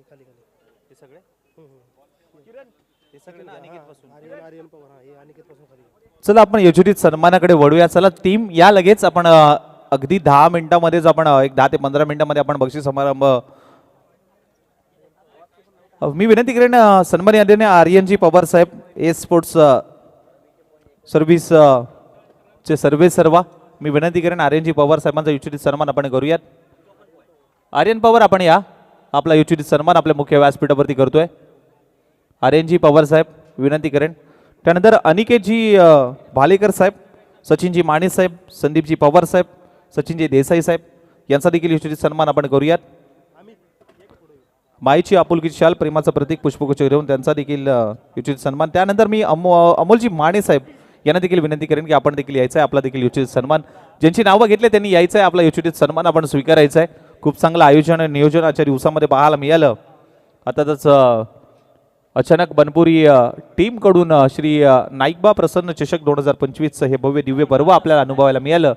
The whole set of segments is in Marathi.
खाली खाली हे सगळे किरण हे सगळे ना अनिकेतपासून. आर्यन पवार हा हे अनिकेतपासून खाली. चला आपण योजित सन्मानाकडे वळूया. चला टीम या लगेच आपण अगदी 10 मिनिटांमध्येच आपण एक 10 ते 15 मिनिटांमध्ये आपण बक्षीस समारंभ मी विनंती करेन सन्माननीय आदरणीय आर्यनजी पवार साहेब ए स्पोर्ट्स सर्व्हिस चे सर्वे सर्वा मी विनंती करेन आर्यनजी पवार साहेबांचा युचित सन्मान आपण करूयात. आर्यन पवार आपण या आपला युचित सन्मान आपल्या मुख्य व्यासपीठावरती करतोय. आर्यनजी पवार साहेब विनंती करेन. त्यानंतर अनिकेतजी भालेकर साहेब, सचिनजी माने साहेब, संदीपजी पवार साहेब, सचिनजी देसाई साहेब यांचा देखील युचित सन्मान आपण करूयात. माईची आपुलकीची शाल प्रेमाचं प्रतीक पुष्पगुच्छ घेऊन त्यांचा देखील युचित सन्मान. त्यानंतर मी अमोलजी माने साहेब यांना देखील विनंती करेन की आपण देखील यायचं आहे. आपला देखील युचित सन्मान ज्यांची नावं घेतले त्यांनी यायचं आहे. आपला युचित सन्मान आपण स्वीकारायचा आहे. खूप चांगलं आयोजन नियोजन आजच्या दिवसामध्ये पाहायला मिळालं. आताच अचानक बनपुरी टीम कडून श्री नाईकबा प्रसन्न चषक 2025 हे भव्य दिव्य पर्व आपल्याला अनुभवायला मिळालं.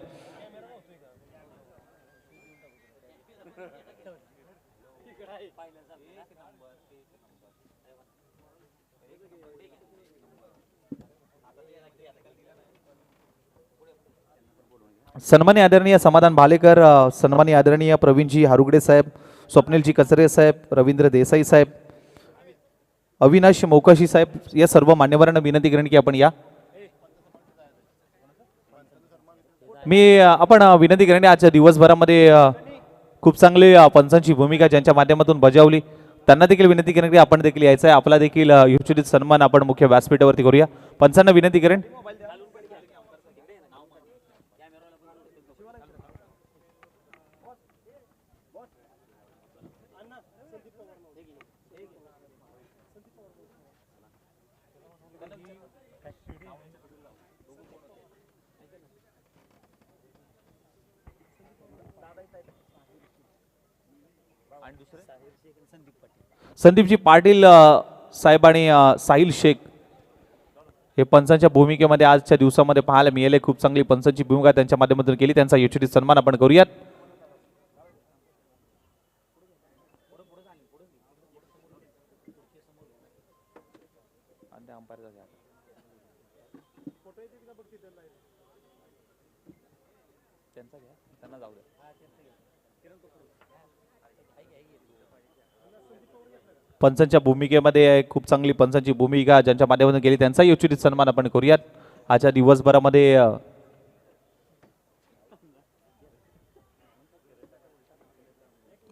सन्माननीय आदरणीय समाधान भालेकर, सन्माननीय आदरणीय प्रवीणजी हारुगडे साहेब, स्वप्नीलजी कचरे साहेब, रवींद्र देसाई साहेब, अविनाश मोकाशी साहेब या सर्व मान्यवरांना विनंती करेन की आपण या. आपण विनंती करेन आजच्या दिवसभरामध्ये खूप चांगली पंचांची भूमिका ज्यांच्या माध्यमातून बजावली त्यांना देखील विनंती करेन की आपण देखील यायचं आहे. आपला देखील युचित सन्मान आपण मुख्य व्यासपीठावरती करूया. पंचांना विनंती करेन. संदीपजी पाटील साहेब आणि साहिल शेख हे पंचांच्या भूमिकेमध्ये आजच्या दिवसामध्ये पाहायला मिळाले. खूप चांगली पंचांची भूमिका त्यांच्या माध्यमातून केली. त्यांचा युचित सन्मान आपण करूयात. पंचांच्या भूमिकेमध्ये खूप चांगली पंचांची भूमिका ज्यांच्या माध्यमातून केली त्यांचा युचित सन्मान आपण करूयात. आजच्या दिवसभरामध्ये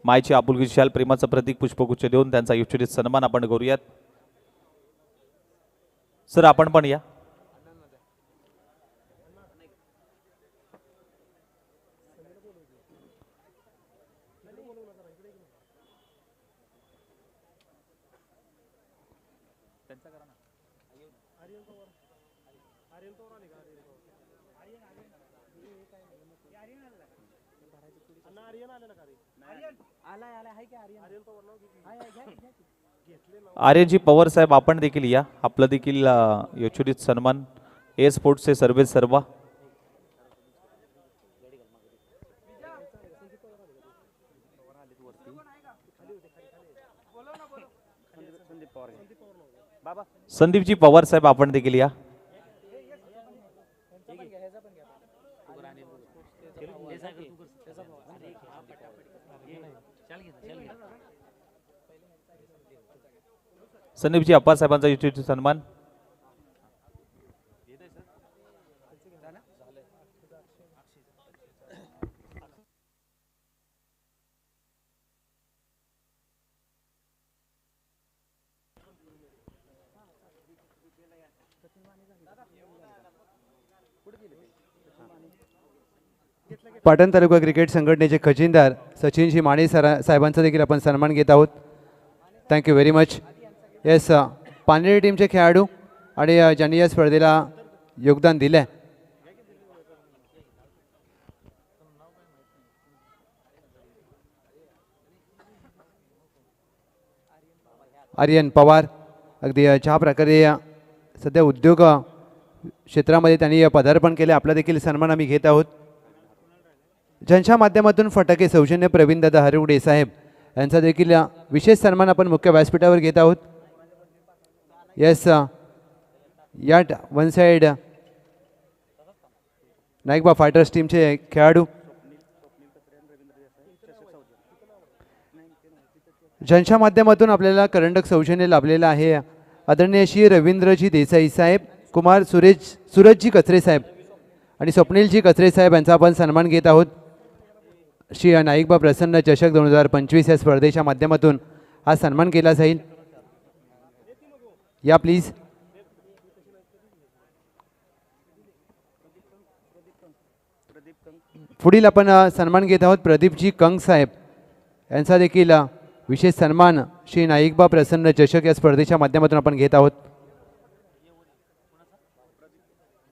मायची आपुलकीची शाल प्रेमाचं प्रतीक पुष्पगुच्छ देऊन त्यांचा युचित सन्मान आपण करूयात. सर आपण पण या. आर्यनजी पवार साहेब आपण देखील या. आपलं देखील युचित सन्मान ए स्पोर्ट्सचे सर्वे सर्वा. संदीपजी पवार साहेब आपण देखील या. संदीपजी अप्पा साहेबांचा युचित सन्मान. पाटण तालुका क्रिकेट संघटनेचे खजिनदार सचिनजी माने साहेबांचा देखील आपण सन्मान घेत आहोत. Thank you very much. Yes Paneri टीमचे खेळाडू आणि ज्यांनी या स्पर्धेला योगदान दिले. आर्यन पवार अगदी ज्या प्रकारे सध्या उद्योग क्षेत्रामध्ये त्यांनी पदार्पण केले आपला देखील सन्मान आम्ही घेत आहोत. ज्यांच्या माध्यमातून फटाके सौजन्य प्रवीणदादा हरवडे साहेब यांचा देखील विशेष सन्मान आपण मुख्य व्यासपीठावर घेत आहोत. येस, या वन साइड नाईकबा फायटर्स टीमचे खेळाडू ज्यांच्या माध्यमातून आपल्याला करंडक सौजन्य लाभलेला आहे. आदरणीय श्री रवींद्रजी देसाई साहेब, कुमार सूरजजी कचरे साहेब आणि स्वप्नीलजी कचरे साहेब यांचा आपण सन्मान घेत आहोत. श्री नाईकबा प्रसन्न चषक 2025 या स्पर्धेच्या माध्यमातून हा सन्मान केला जाईल. या प्लीज. पुढील आपण सन्मान घेत आहोत प्रदीपजी कंग साहेब यांचा देखील विशेष सन्मान श्री नाईकबा प्रसन्न चषक या स्पर्धेच्या माध्यमातून आपण घेत आहोत.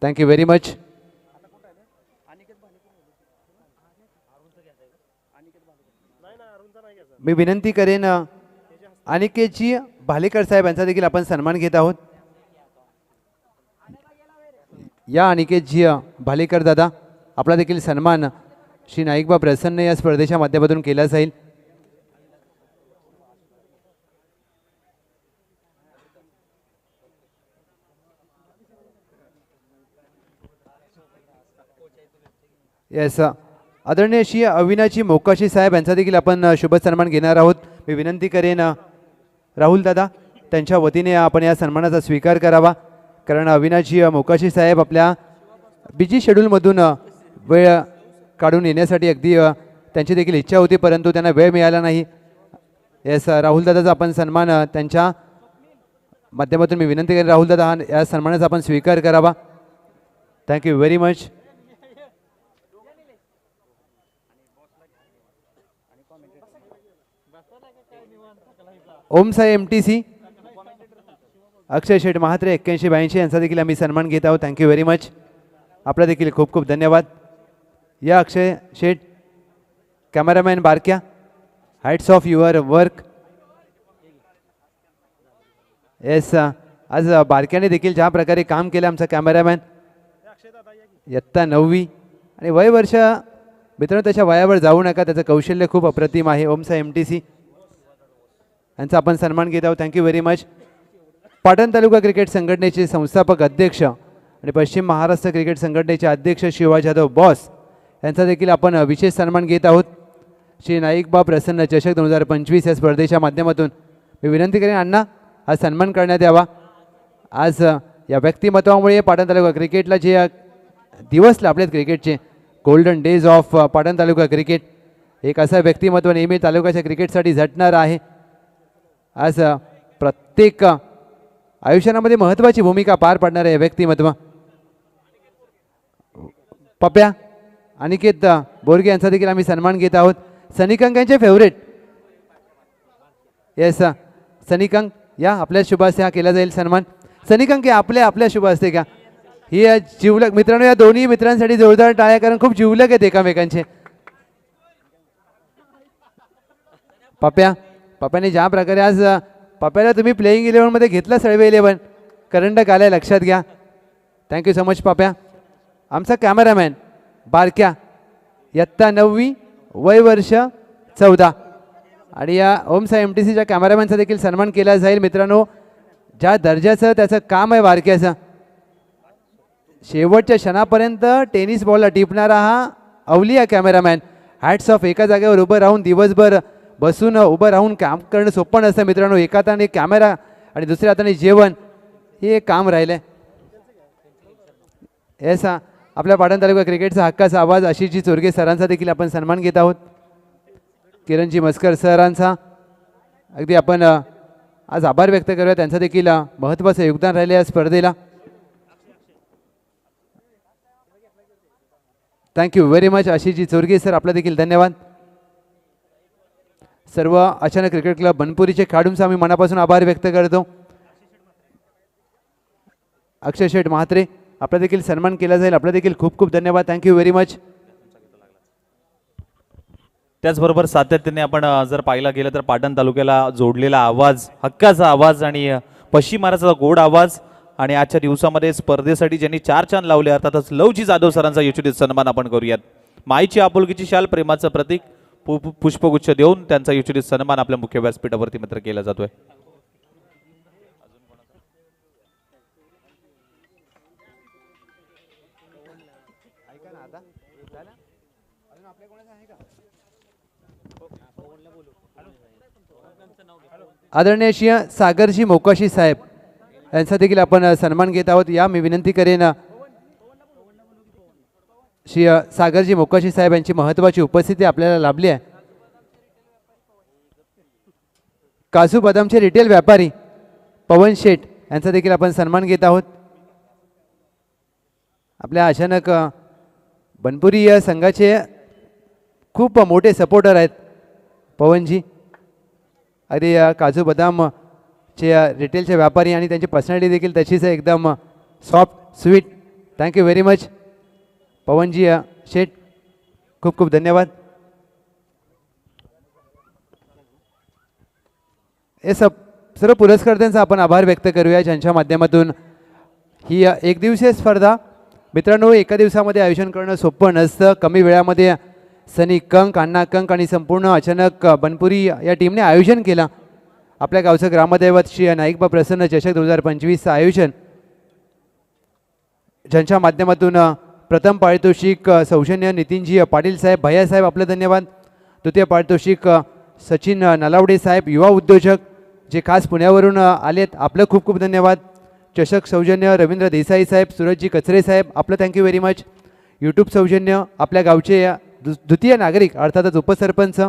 Thank you very much. मी विनंती करेन अनिकेतजी भालेकर साहेब यांचा देखील आपण सन्मान घेत आहोत. या अनिकेतजी भालेकर दादा, आपला देखील सन्मान श्री नाईकबा प्रसन्न या स्पर्धेच्या माध्यमातून केला जाईल. येस, आदरणीय श्री अविनाशी मोकाशी साहेब यांचा देखील आपण शुभ सन्मान घेणार आहोत. मी विनंती करेन राहुल दादा त्यांच्या वतीने आपण या सन्मानाचा स्वीकार करावा, कारण अविनाशी मोकाशी साहेब आपल्या बिजी शेड्यूलमधून वेळ काढून येण्यासाठी अगदी त्यांची देखील इच्छा होती, परंतु त्यांना वेळ मिळाला नाही. येस, राहुल दादाचा आपण सन्मान त्यांच्या माध्यमातून मी विनंती करेन राहुल दादा या सन्मानाचा आपण स्वीकार करावा. Thank you very much. Om Sai MTC Akshay Sheth Mhatre 8182 यांचा देखील आम्ही सन्मान घेत आहोत. Thank you very much. आपला देखील खूप खूप धन्यवाद. या Akshay Sheth, cameraman Barkya, heights of your work. Yes, आज बारक्याने देखील ज्या प्रकारे काम केलं आमचा कॅमेरामॅन, इयत्ता 9वी आणि वय वर्ष, मित्रांनो त्याच्या वयावर जाऊ नका, त्याचं कौशल्य खूप अप्रतिम आहे. ओम साई MTC यांचा आपण सन्मान घेत आहोत. Thank you very much. Patan taluka cricket संघटनेचे संस्थापक अध्यक्ष आणि पश्चिम महाराष्ट्र क्रिकेट संघटनेचे अध्यक्ष शिवा जाधव बॉस यांचा देखील आपण विशेष सन्मान घेत आहोत. श्री नाईकबा प्रसन्न चषक 2025 या स्पर्धेच्या माध्यमातून मी विनंती करेन अण्णा हा सन्मान करण्यात यावा. आज या व्यक्तिमत्वामुळे पाटण तालुका क्रिकेटला जे दिवस लाभलेत क्रिकेटचे, golden days of Patan taluka cricket, एक असं व्यक्तिमत्व नेहमी तालुक्याच्या क्रिकेटसाठी झटणार आहे. आज प्रत्येक आयुष्यामध्ये महत्त्वाची भूमिका पार पाडणारे हे व्यक्तिमत्व पप्या अनिकेत बोरगे यांचा देखील आम्ही सन्मान घेत आहोत. सनिकंक यांचे फेवरेट. येस, सनिकंक या आपल्या शुभ हस्ते हा केला जाईल सन्मान. सनिकंक आपल्या शुभ हस्ते का? ही जिवलक मित्रांनो, या दोन्ही मित्रांसाठी जोरदार टाळ्या, कारण खूप जिवलक आहेत एकामेकांचे. पप्याने ज्या प्रकारे आज पप्याला तुम्ही प्लेइंग 11मध्ये घेतला, सळवे 11 करंडक आलाय, लक्षात घ्या. थँक्यू सो मच पप्या. आमचा कॅमेरामॅन बारक्या, इयत्ता 9वी, वय वर्ष 14 आणि या ओम साई MTCच्या कॅमेरामॅनचा देखील सन्मान केला जाईल. मित्रांनो, ज्या दर्जाचं त्याचं काम आहे बारक्याचं, शेवटच्या क्षणापर्यंत टेनिस बॉलला टिपणारा हा अवलिया कॅमेरामॅन. Hats off. एका जागेवर उभं राहून दिवसभर बसून उभं राहून काम करणं सोपं नसतं मित्रांनो. एका हाताने कॅमेरा आणि दुसऱ्या हाताने जेवण, हे एक काम राहिलं. येस, आपल्या पाटण तालुका क्रिकेटचा हक्काचा आवाज आशिषजी चोरगे सरांचा देखील आपण सन्मान घेत आहोत. किरणजी मस्कर सरांचा अगदी आपण आज आभार व्यक्त करूया, त्यांचं देखील महत्त्वाचं योगदान राहिले या स्पर्धेला. Thank you very much Ashishji Chorge sir, आपला देखील धन्यवाद. सर्व अचानक क्रिकेट क्लब बनपुरीचे खेळाडूंचा आम्ही मनापासून आभार व्यक्त करतो. अक्षय शेठ महात्रे, आपला देखील सन्मान केला जाईल. आपला देखील खूप खूप धन्यवाद. Thank you very much. त्याचबरोबर सातत्याने आपण जर पाहायला गेलं तर पाटण तालुक्याला जोडलेला आवाज, हक्काचा आवाज आणि पश्चिम महाराष्ट्राचा गोड आवाज, आणि आजच्या दिवसामध्ये स्पर्धेसाठी ज्यांनी 4 चांद लावले, अर्थातच लवजी जाधव सरांचा यशोचित सन्मान आपण करूयात. माईची आपुलकीची शाल, प्रेमाचं प्रतीक, पुष्पगुच्छ देऊन त्यांचा युचित सन्मान आपल्या मुख्य व्यासपीठावरती मात्र केला जातोय. आदरणीय श्री सागरजी मोकाशी साहेब यांचा देखील आपण सन्मान घेत आहोत. या मी विनंती करेन श्री सागरजी मोकाशी साहेब यांची महत्त्वाची उपस्थिती आपल्याला लाभली आहे. काजू बदामचे रिटेल व्यापारी पवन शेठ यांचा देखील आपण सन्मान घेत आहोत. आपल्या अचानक बनपुरी या संघाचे खूप मोठे सपोर्टर आहेत पवनजी. अरे काजू बदामचे रिटेलचे व्यापारी आणि त्यांची पर्सनॅलिटी देखील तशीच आहे, एकदम soft sweet. Thank you very much Pawanji Sheth, खूप खूप धन्यवाद. हे सर्व पुरस्कर्त्यांचा आपण आभार व्यक्त करूया ज्यांच्या माध्यमातून ही एक दिवसीय स्पर्धा. मित्रांनो, एका दिवसामध्ये आयोजन करणं सोपं नसतं. कमी वेळामध्ये सनी कंक, अण्णा कंक आणि संपूर्ण अचानक बनपुरी या टीमने आयोजन केलं. आपल्या गावचं ग्रामदैवत श्री नाईकबा प्रसन्न चषक 2025चं आयोजन, ज्यांच्या माध्यमातून प्रथम पारितोषिक सौजन्य नितीनजी पाटील साहेब, भैयासाहेब आपलं धन्यवाद. द्वितीय पारितोषिक सचिन नलावडे साहेब, युवा उद्योजक जे खास पुण्यावरून आलेत, आपलं खूप खूप धन्यवाद. चषक सौजन्य रवींद्र देसाई साहेब, सूरजजी कचरे साहेब, आपलं थँक्यू व्हेरी मच. यूट्यूब सौजन्य आपल्या गावचे द्वितीय नागरिक अर्थातच उपसरपंच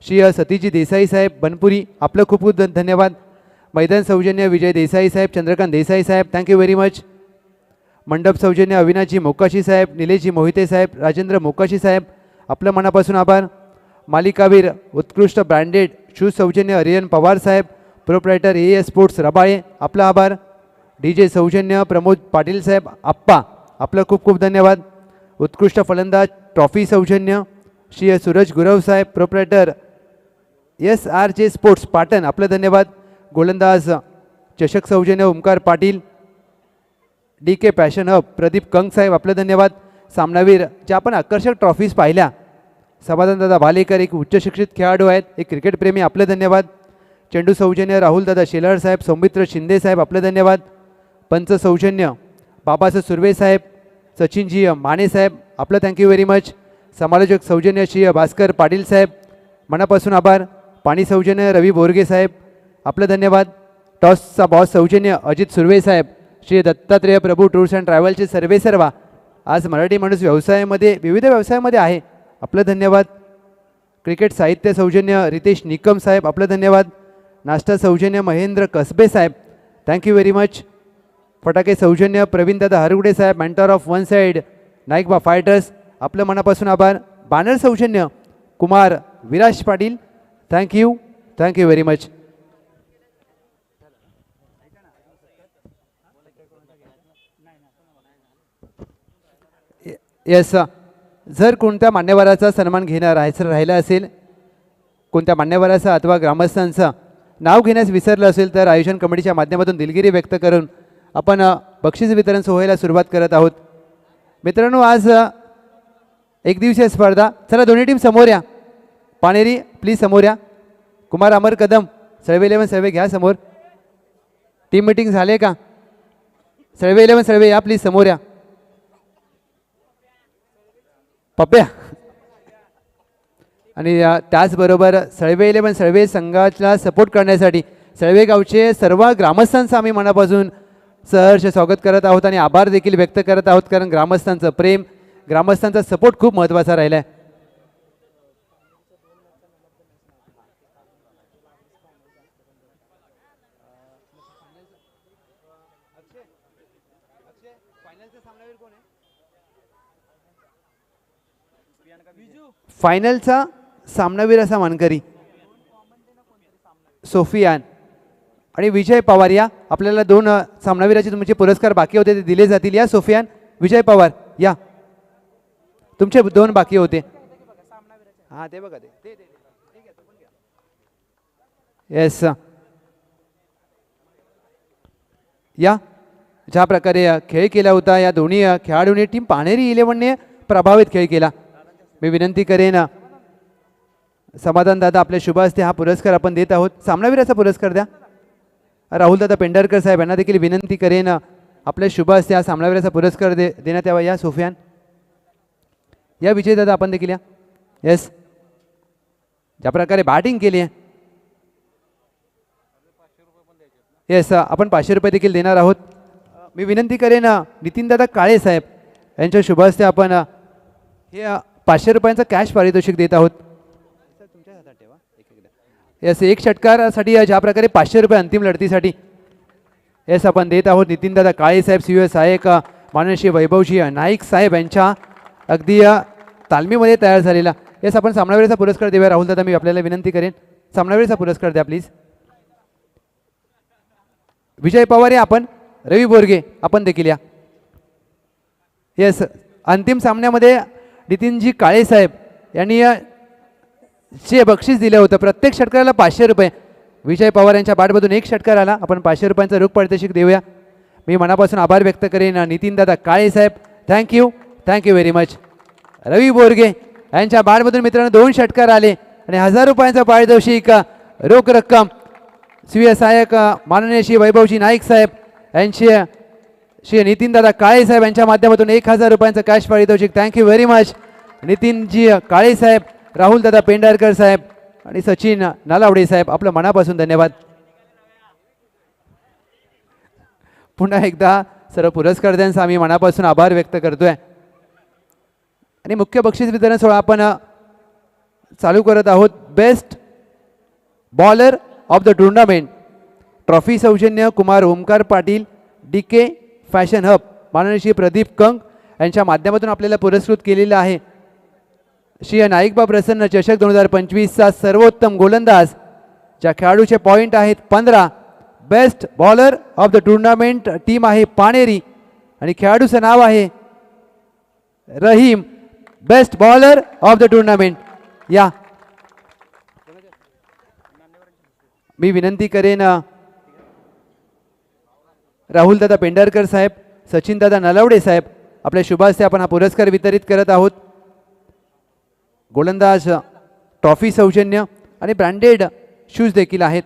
श्री सतीजी देसाई साहेब बनपुरी, आपलं खूप खूप धन्यवाद. मैदान सौजन्य विजय देसाई साहेब, चंद्रकांत देसाई साहेब, थँक्यू व्हेरी मच. मंडप सौजन्य अविनाशजी मोकाशी साहेब, निलेशजी मोहिते साहेब, राजेंद्र मोकाशी साहेब, आपलं मनापासून आभार. मालिकावीर उत्कृष्ट ब्रँडेड शूज सौजन्य अरियन पवार साहेब, प्रोप्रायटर AS स्पोर्ट्स रबाळे, आपला आभार. DJ सौजन्य प्रमोद पाटील साहेब, आप्पा, आपलं खूप खूप धन्यवाद. उत्कृष्ट फलंदाज ट्रॉफी सौजन्य Shri Suraj Gurav saheb, proprietor SRJ sports Patan, आपलं धन्यवाद. गोलंदाज चषक सौजन्य Omkar Patil, DK passion hub Pradeep Kank saheb, आपलं धन्यवाद. सामनावीर ज्या आपण आकर्षक ट्रॉफीज पाहिल्या, समाधानदादा भालेकर एक उच्च शिक्षित खेळाडू आहेत, एक क्रिकेटप्रेमी, आपलं धन्यवाद. चेंडू सौजन्य राहुलदादा शेलार साहेब, सौमित्र शिंदे साहेब, आपलं धन्यवाद. पंच सौजन्य बाबासाहेब सुर्वे साहेब, सचिनजी माने साहेब, आपलं थँक्यू व्हेरी मच. समालोचक सौजन्य श्री भास्कर पाटील साहेब, मनापासून आभार. पाणी सौजन्य रवी बोरगे साहेब, आपलं धन्यवाद. टॉसचा बॉस सौजन्य अजित सुर्वे साहेब, श्री दत्तात्रेय प्रभू टूर्स अँड ट्रॅव्हलचे सर्वेसर्वा, आज मराठी माणूस व्यवसायामध्ये विविध व्यवसायामध्ये आहे, आपलं धन्यवाद. क्रिकेट साहित्य सौजन्य रितेश निकम साहेब, आपलं धन्यवाद. नाश्ता सौजन्य Mahendra Kasbe saheb, thank you very much. फटाके सौजन्य Pravindada Hargude saheb, mentor of one side Naikba fighters, आपलं मनापासून आभार. बॅनर सौजन्य Kumar Viraj Patil, thank you very much. Yes, जर कोणत्या मान्यवराचा सन्मान राहिला असेल, कोणत्या मान्यवराचा अथवा ग्रामस्थांचं नाव घेण्यास विसरलं असेल, तर आयोजन कमिटीच्या माध्यमातून दिलगिरी व्यक्त करून आपण बक्षीस वितरण सोहळ्याला सुरुवात करत आहोत. मित्रांनो, आज एक दिवसीय स्पर्धा. चला दोन्ही टीम समोर या. पाणेरी प्लीज समोर या. कुमार अमर कदम, सळवे 11 सळवे घ्या समोर. टीम मीटिंग झाले का? सळवे 11 सळवे या प्लीज समोर या. पप्प्या आणि त्याचबरोबर सळवे 11 सळवे संघाला सपोर्ट करण्यासाठी सळवे गावचे सर्व ग्रामस्थांचं आम्ही मनापासून सहर्ष स्वागत करत आहोत आणि आभार देखील व्यक्त करत आहोत, कारण ग्रामस्थांचं प्रेम, ग्रामस्थांचा सपोर्ट खूप महत्त्वाचा राहिला आहे. फायनलचा सामनावीर असा मानकरी सोफियान आणि विजय पवार, या आपल्याला 2 सामनावीराचे तुमचे पुरस्कार बाकी होते ते दिले जातील. या सोफियान, विजय पवार या, तुमचे 2 बाकी होते. हां ते बघा ते येस या. ज्या प्रकारे खेळ केला होता या दोन्ही खेळाडूंनी, टीम पाणेरी 11ने प्रभावित खेळ केला. मी विनंती करेन समाधान दादा आपल्या शुभ हस्ते हा पुरस्कार आपण देत आहोत. सामनावीराचा पुरस्कार द्या. राहुल दादा पेंढारकर साहेब यांना देखील विनंती करेन आपल्या शुभ हस्ते हा सामनावीराचा पुरस्कार देण्यात यावा. या सोफियान, या विजय दादा आपण देखील या. येस, ज्या प्रकारे बॅटिंग केली आहे, येस आपण 500 रुपये देखील देणार आहोत. मी विनंती करेन नितीन दादा काळे साहेब यांच्या शुभ हस्ते आपण हे 500 रुपयांचं कॅश पारितोषिक देत आहोत. येस, एक षटकारासाठी ज्या प्रकारे 500 रुपये अंतिम लढतीसाठी येस आपण देत आहोत. नितीन दादा काळे साहेब, सीओ सहाय्यक माननीय वैभवजी नाईक साहेब यांच्या अगदी तालमीमध्ये तयार झालेला. येस, आपण सामनावीराचा पुरस्कार देऊया. राहुल दादा मी आपल्याला विनंती करेन सामनावीराचा पुरस्कार द्या प्लीज. विजय पवार या, आपण रवी बोरगे आपण देखील या. येस, अंतिम सामन्यामध्ये नितीनजी काळे साहेब यांनी जे बक्षीस दिलं होतं प्रत्येक षटकाराला 500 रुपये. विजय पवार यांच्या बॅटमधून एक षटकार आला. आपण 500 रुपयांचं रोख पारितोषिक देऊया. मी मनापासून आभार व्यक्त करेन Nitin Dada Kale saheb. Thank you very much. Ravi Borge यांच्या बॅटमधून मित्रांनो 2 षटकार आले आणि 1000 रुपयांचं पारितोषिक रोख रक्कम स्वीय सहाय्यक माननीय श्री वैभवजी नाईक साहेब यांचे श्री नितीन दादा काळे साहेब यांच्या माध्यमातून 1000 रुपयांचं कॅश पारितोषिक. थँक्यू व्हेरी मच नितीनजी काळे साहेब, राहुल दादा पेंढारकर साहेब आणि सचिन नालावडे साहेब, आपलं मनापासून धन्यवाद. पुन्हा एकदा सर्व पुरस्कारद्यांचा आम्ही मनापासून आभार व्यक्त करतोय. आणि मुख्य बक्षीस वितरण सोहळा आपण चालू करत आहोत. Best bowler of the tournament trophy सौजन्य Kumar Omkar Patil, DK fashion hub माननीय श्री प्रदीप कंग यांच्या माध्यमातून आपल्याला पुरस्कृत केलेला आहे. श्री नाईकबा प्रसन्न चषक 2025चा सर्वोत्तम गोलंदाज ज्या खेळाडूचे पॉईंट आहेत 15. Best bowler of the tournament team आहे पाणेरी आणि खेळाडूचं नाव आहे Rahim. Best bowler of the tournament या. मी विनंती करेन राहुल दादा पेंढारकर साहेब, सचिन दादा नलावडे साहेब, आपल्या शुभ हस्ते आपण हा पुरस्कार वितरित करत आहोत. गोलंदाज ट्रॉफी सौजन्य आणि ब्रँडेड शूज देखील आहेत.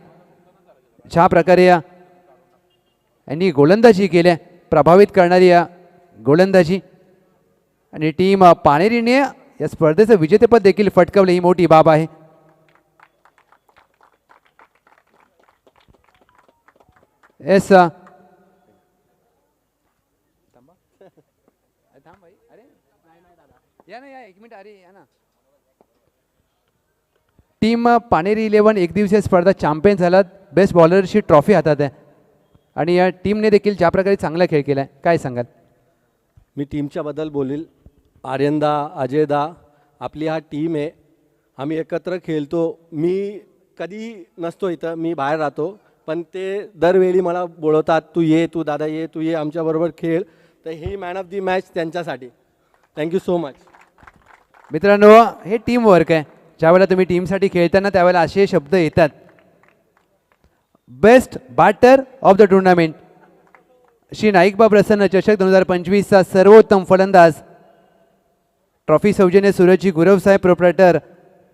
ज्या प्रकारे यांनी गोलंदाजी केल्या, प्रभावित करणारी गोलंदाजी, आणि टीम पाणेरीने या स्पर्धेचं विजेतेपद देखील फटकावले, ही मोठी बाब आहे. येस टीम पाणेरी 11 एक दिवसीय स्पर्धा चॅम्पियन झाला. बेस्ट बॉलरची ट्रॉफी हातात आहे आणि या टीमने देखील ज्या प्रकारे चांगला खेळ केला आहे, काय सांगाल? मी टीमच्या बद्दल बोलील. आर्यनदा, अजयदा, आपली हा टीम आहे, आम्ही एकत्र खेळतो. मी कधी नसतो इथं, मी बाहेर राहतो, पण ते दरवेळी मला बोलवतात, तू ये, तू दादा ये, तू ये आमच्याबरोबर खेळ. तर he man of the match त्यांच्यासाठी. Thank you so much. मित्रांनो, हे टीम वर्क आहे. ज्यावेळेला तुम्ही टीमसाठी खेळताना त्यावेळेला असे शब्द येतात. Best batter of the tournament Shri Naikba Prasanna चषक 2025चा सर्वोत्तम फलंदाज ट्रॉफी सौजन्य Surajji Gurav saheb, proprietor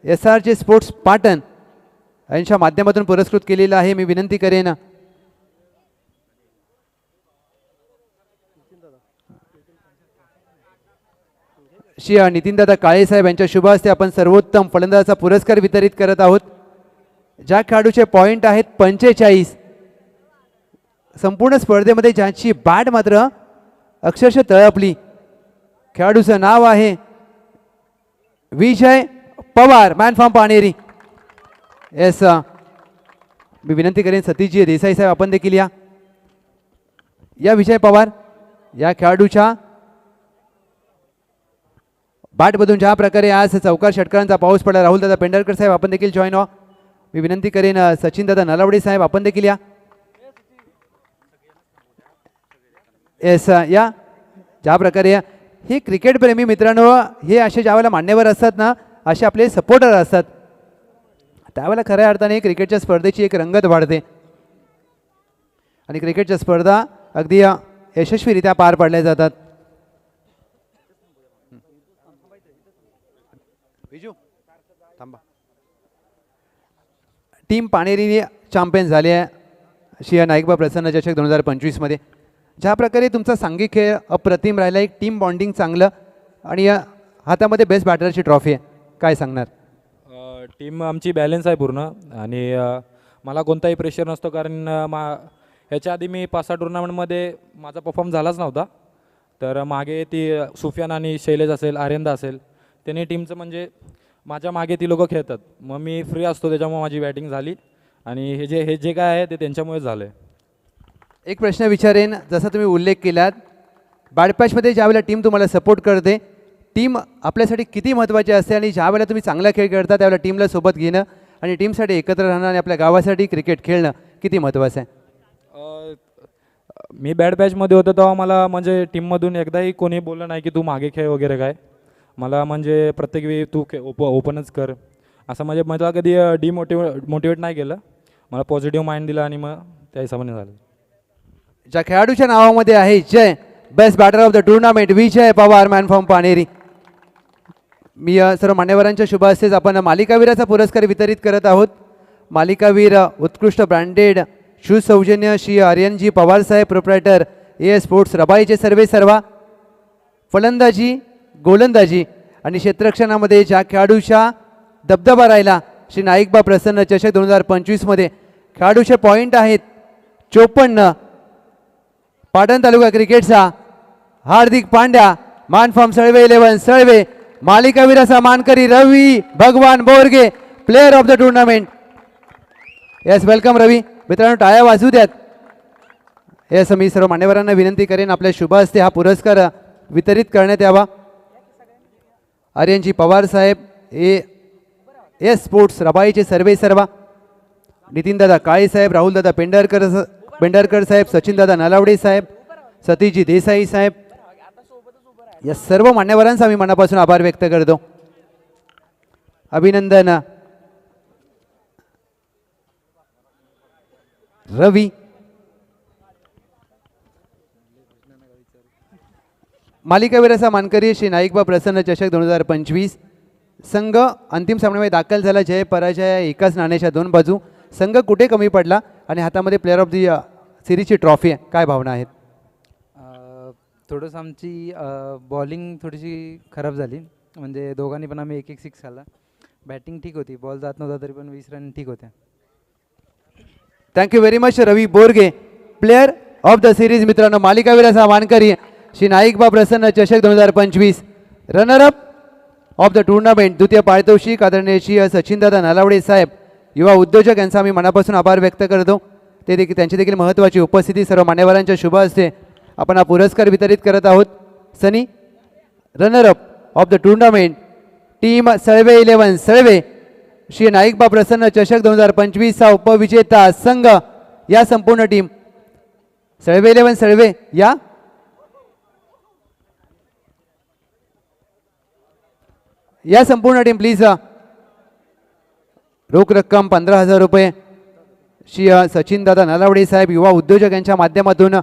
SRJ sports Patan यांच्या माध्यमातून पुरस्कृत केलेला आहे. मी विनंती करेन श्री नितीनदादा काळे साहेब यांच्या शुभ हस्ते आपण सर्वोत्तम फलंदाजाचा पुरस्कार वितरित करत आहोत. ज्या खेळाडूचे पॉईंट आहेत 45, संपूर्ण स्पर्धेमध्ये ज्यांची बॅट मात्र अक्षरशः तळपली, खेळाडूचं नाव आहे विजय पवार, मॅन फ्रॉम पाणेरी. येस, मी विनंती करेन सतीशजी देसाई साहेब आपण देखील या. विजय पवार या खेळाडूच्या बॅटमधून ज्या प्रकारे आज चौकार षटकारांचा पाऊस पडला. राहुल दादा पेंढारकर साहेब आपण देखील जॉईन व्हा. मी विनंती करेन सचिन दादा नलावडे साहेब आपण देखील या. येस, या. ज्या प्रकारे हे क्रिकेट प्रेमी मित्रांनो, हे असे ज्यावेळेला मान्यवर असतात ना, असे आपले सपोर्टर असतात, त्यावेळेला खऱ्या अर्थाने क्रिकेटच्या स्पर्धेची एक रंगत वाढते आणि क्रिकेटच्या स्पर्धा अगदी यशस्वीरित्या पार पाडल्या जातात. बिजू थांबा. टीम पाणेरी चॅम्पियन झाली आहे शिया नाईकबा प्रसन्न चषक 2025मध्ये. ज्या प्रकारे तुमचा सांघिक खेळ अप्रतिम राहिला, एक टीम बॉन्डिंग चांगलं आणि या हातामध्ये बेस्ट बॅटरची ट्रॉफी आहे, काय सांगणार? टीम आमची बॅलन्स आहे पूर्ण आणि मला कोणताही प्रेशर नसतो कारण ह्याच्या आधी मी 5-6 टुर्नामेंटमध्ये माझा परफॉर्म झालाच नव्हता. तर मागे ती सुफियान आणि शैलेश असेल, आर्यंदा असेल, त्यांनी टीमचं म्हणजे माझ्या मागे ती लोकं खेळतात, मग मी फ्री असतो, त्याच्यामुळे माझी बॅटिंग झाली आणि हे जे काय आहे ते त्यांच्यामुळेच झालं आहे. एक प्रश्न विचारेन, जसा तुम्ही उल्लेख केलात बॅड पॅचमध्ये ज्यावेळेला टीम तुम्हाला सपोर्ट करते, टीम आपल्यासाठी किती महत्त्वाची असते आणि ज्यावेळेला तुम्ही चांगला खेळ खेळता त्यावेळेला टीमला सोबत घेणं आणि टीमसाठी एकत्र राहणं आणि आपल्या गावासाठी क्रिकेट खेळणं किती महत्त्वाचं आहे? मी बॅड पॅचमध्ये होतो तेव्हा मला म्हणजे टीममधून एकदाही कोणी बोललं नाही की तू मागे खेळ वगैरे काय. मला म्हणजे प्रत्येक वेळी तू ओपनच कर असं म्हणजे मला कधी मोटिवेट नाही केलं, मला पॉझिटिव्ह माइंड दिला आणि मग त्या हिशोबाने झालं. ज्या खेळाडूच्या नावामध्ये आहे Jay, best batter of the tournament Vijay Pawar, man from Paneri. मी सर्व मान्यवरांच्या शुभ हस्तेच आपण मालिकावीराचा पुरस्कार वितरित करत आहोत. मालिकावीर उत्कृष्ट ब्रँडेड शूज सौजन्य श्री आर्यनजी पवार साहेब, प्रोप्रायटर ए स्पोर्ट्स रबाईचे सर्वेसर्वा. फलंदाजी, गोलंदाजी आणि क्षेत्ररक्षणामध्ये ज्या खेळाडूच्या दबदबा राहिला श्री नाईकबा प्रसन्न चषक 2025मध्ये खेळाडूचे पॉईंट आहेत 54. पाटण तालुका क्रिकेटचा हार्दिक पांड्या, मान फ्रॉम सळवे 11 सळवे. मालिकावीराचा मानकरी Ravi Bhagwan Borge, player of the tournament. Yes, welcome Ravi. मित्रांनो टाळ्या वाजू द्यात. येस, मी सर्व मान्यवरांना विनंती करेन आपल्या शुभ हस्ते हा पुरस्कार वितरित करण्यात यावा. आर्यनजी पवार साहेब, ए स्पोर्ट्स रबाईचे सर्वेसर्वा. नितीनदादा काळे साहेब, राहुलदादा पेंढारकर साहेब, सचिनदादा नलावडे साहेब, सतीशजी देसाई साहेब, या सर्व मान्यवरांचा मी मनापासून आभार व्यक्त करतो. अभिनंदन रवी. मालिकावीराचा मानकरी श्री नाईकबा प्रसन्न चषक 2025. संघ अंतिम सामन्यामध्ये दाखल झाला. जय पराजय एकाच नाण्याच्या दोन बाजू. संघ कुठे कमी पडला आणि हातामध्ये प्लेअर ऑफ दी सिरीजची ट्रॉफी आहे, काय भावना आहेत? थोडंसं आमची बॉलिंग थोडीशी खराब झाली, म्हणजे दोघांनी पण आम्ही 1-1 सिक्स खाल्ला. बॅटिंग ठीक होती, बॉल जात नव्हता तरी पण 20 रन ठीक होत्या. Thank you very much Ravi Borge, player of the series. मित्रांनो मालिकावीराचा मानकरी श्री नाईकबा प्रसन्न चषक 2025. Runner up of the tournament द्वितीय पारितोषिक आदरणीय श्री सचिनदादा नलावडे साहेब, युवा उद्योजक, यांचा आम्ही मनापासून आभार व्यक्त करतो. ते देखील त्यांची देखील महत्त्वाची उपस्थिती सर्व मान्यवरांच्या शुभ हस्ते आपण हा पुरस्कार वितरित करत आहोत. Sunny, runner up of the tournament team Salve 11 Salve, Shri Naikba Prasanna चषक 2025चा उपविजेता संघ. या संपूर्ण टीम सळवे 11 सळवे या संपूर्ण टीम प्लीज. रोख रक्कम 15,000 रुपये श्री सचिनदादा नलावडे साहेब, युवा उद्योजक, यांच्या माध्यमातून.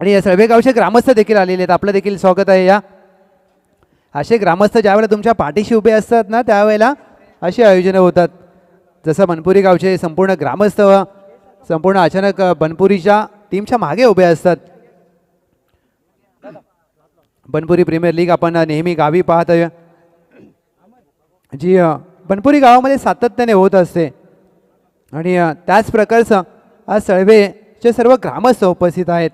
आणि या सर्व गावचे ग्रामस्थ देखील आलेले आहेत, आपलं देखील स्वागत आहे. या असे ग्रामस्थ ज्यावेळेला तुमच्या पाठीशी उभे असतात ना त्यावेळेला अशी आयोजनं होतात. जसं बनपुरी गावचे संपूर्ण ग्रामस्थ संपूर्ण अचानक बनपुरीच्या टीमच्या मागे उभे असतात. बनपुरी प्रीमियर लीग आपण नेहमी गावी पाहतोय, जी बनपुरी गावामध्ये सातत्याने होत असते. आणि त्याच प्रकारचं आज सळवेचे सर्व ग्रामस्थ उपस्थित आहेत.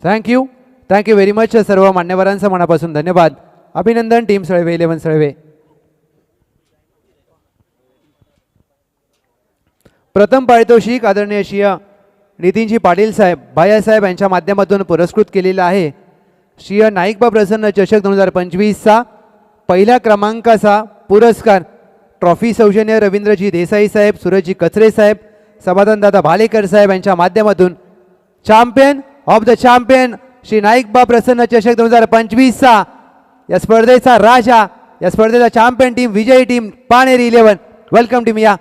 थँक्यू व्हेरी मच सर्व मान्यवरांचं मनापासून धन्यवाद. अभिनंदन टीम सळवे 11 सळवे. प्रथम पारितोषिक आदरणीय श्री नितीनजी पाटील साहेब, भायासाहेब यांच्या माध्यमातून पुरस्कृत केलेला आहे. श्री नाईकबा प्रसन्न चषक 2025चा पहिल्या क्रमांकाचा पुरस्कार ट्रॉफी सौजन्य रवींद्रजी देसाई साहेब, सूरजजी कचरे साहेब, समाधानदादा भालेकर साहेब यांच्या माध्यमातून champion of the champion Shri Naikba Prasanna चषक 2025चा या स्पर्धेचा राजा, या स्पर्धेचा चॅम्पियन टीम विजयी टीम पाणेरी 11. Welcome team. या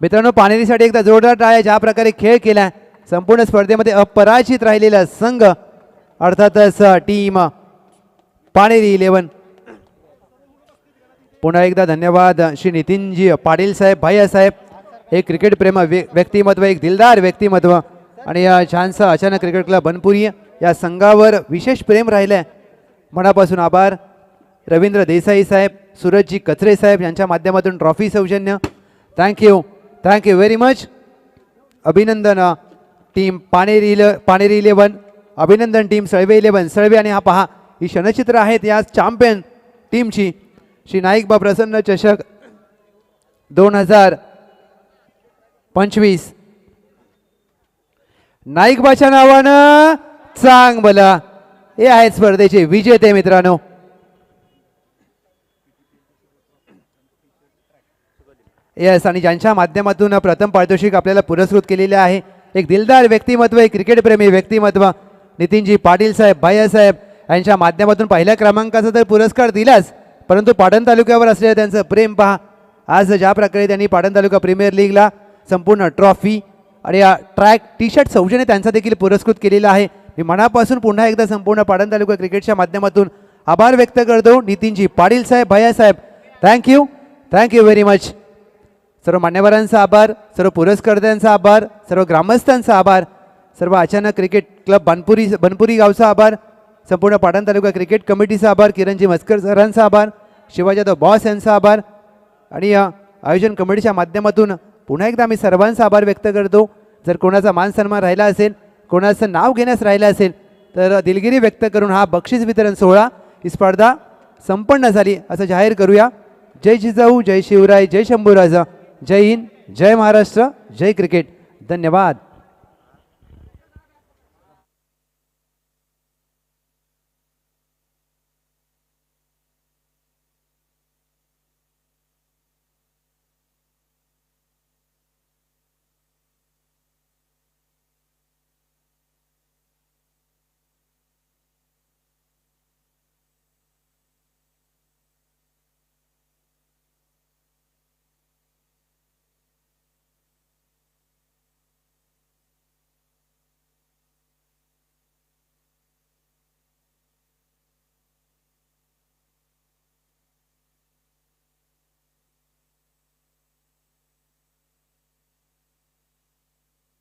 मित्रांनो पाणेरीसाठी एकदा जोरदार टाळ्या. ज्या प्रकारे खेळ केला संपूर्ण स्पर्धेमध्ये अपराजित राहिलेला संघ अर्थातच टीम पाणेरी 11. पुन्हा एकदा धन्यवाद श्री नितीनजी पाटील साहेब भैया साहेब, एक क्रिकेट प्रेम व्यक्तिमत्व, एक दिलदार व्यक्तिमत्व आणि या छानसं अचानक क्रिकेट क्लब बनपुरी या संघावर विशेष प्रेम राहिलं आहे. मनापासून आभार. रवींद्र देसाई साहेब, सूरजजी कचरे साहेब यांच्या माध्यमातून ट्रॉफी सौजन्य. Thank you very much. अभिनंदन टीम पाणेरी 11, अभिनंदन टीम सळवे 11 सळवे. आणि हा पहा, ही क्षणचित्र आहेत या चॅम्पियन टीमची. श्री नाईकबा प्रसन्न चषक 2025 नाईकबाच्या नावानं चांगलं. हे आहेत स्पर्धेचे विजेते मित्रांनो. येस, आणि ज्यांच्या माध्यमातून प्रथम पारितोषिक आपल्याला पुरस्कृत केलेले आहे, एक दिलदार व्यक्तिमत्व, एक क्रिकेटप्रेमी व्यक्तिमत्व नितीनजी पाटील साहेब भैया साहेब यांच्या माध्यमातून पहिल्या क्रमांकाचा तर पुरस्कार दिलाच, परंतु पाटण तालुक्यावर असलेलं त्यांचं प्रेम पहा. आज ज्या प्रकारे त्यांनी पाटण तालुका प्रीमियर लीगला संपूर्ण ट्रॉफी आणि या ट्रॅक टी शर्ट सौजन्य त्यांचा देखील पुरस्कृत केलेला आहे. मी मनापासून पुन्हा एकदा संपूर्ण पाटण तालुका क्रिकेटच्या माध्यमातून आभार व्यक्त करतो नितीनजी पाटील साहेब भैया साहेब. Thank you very much. सर्व मान्यवरांचा आभार, सर्व पुरस्कर्त्यांचा आभार, सर्व ग्रामस्थांचा आभार, सर्व अचानक क्रिकेट क्लब बनपुरी गावचा आभार, संपूर्ण पाटण तालुका क्रिकेट कमिटीचा आभार, किरणजी मस्कर सरांचा आभार, शिवाजी यादव बॉस यांचा आभार आणि या आयोजन कमिटीच्या माध्यमातून पुन्हा एकदा मी सर्वांचा आभार व्यक्त करतो. जर कोणाचा मान सन्मान राहिला असेल, कोणाचं नाव घेण्यास राहिलं असेल तर दिलगिरी व्यक्त करून हा बक्षीस वितरण सोहळा ही स्पर्धा संपन्न झाली असं जाहीर करूया. जय जिजाऊ, जय शिवराय, जय शंभूराजा, जय हिंद, जय महाराष्ट्र, जय क्रिकेट. धन्यवाद.